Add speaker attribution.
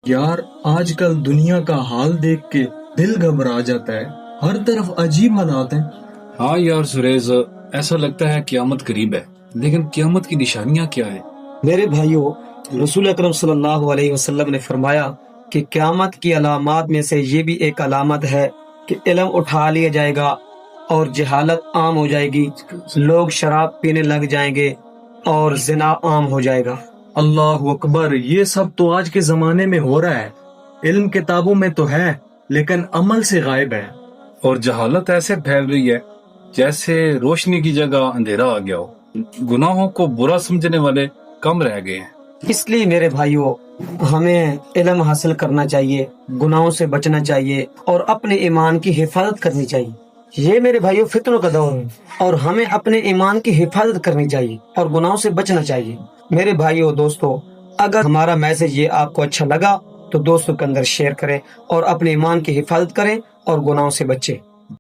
Speaker 1: یار آج کل دنیا کا حال دیکھ کے دل گھبرا جاتا ہے، ہر طرف عجیب حالات ہیں۔
Speaker 2: ہاں یار سریز، ایسا لگتا ہے قیامت قریب ہے، لیکن قیامت کی نشانیاں کیا ہیں؟
Speaker 3: میرے بھائیوں، رسول اکرم صلی اللہ علیہ وسلم نے فرمایا کہ قیامت کی علامات میں سے یہ بھی ایک علامت ہے کہ علم اٹھا لیا جائے گا اور جہالت عام ہو جائے گی، لوگ شراب پینے لگ جائیں گے اور زنا عام ہو جائے گا۔
Speaker 1: اللہ اکبر، یہ سب تو آج کے زمانے میں ہو رہا ہے۔ علم کتابوں میں تو ہے لیکن عمل سے غائب ہے۔
Speaker 2: اور جہالت ایسے پھیل رہی ہے جیسے روشنی کی جگہ اندھیرا آ گیا ہو، گناہوں کو برا سمجھنے والے کم رہ گئے ہیں۔
Speaker 3: اس لیے میرے بھائیوں، ہمیں علم حاصل کرنا چاہیے، گناہوں سے بچنا چاہیے اور اپنے ایمان کی حفاظت کرنی چاہیے۔ یہ میرے بھائیوں فتنوں کا دور ہے اور ہمیں اپنے ایمان کی حفاظت کرنی چاہیے اور گناہوں سے بچنا چاہیے۔ میرے بھائیوں دوستو، اگر ہمارا میسج یہ آپ کو اچھا لگا تو دوستوں کے اندر شیئر کریں اور اپنے ایمان کی حفاظت کریں اور گناہوں سے بچیں۔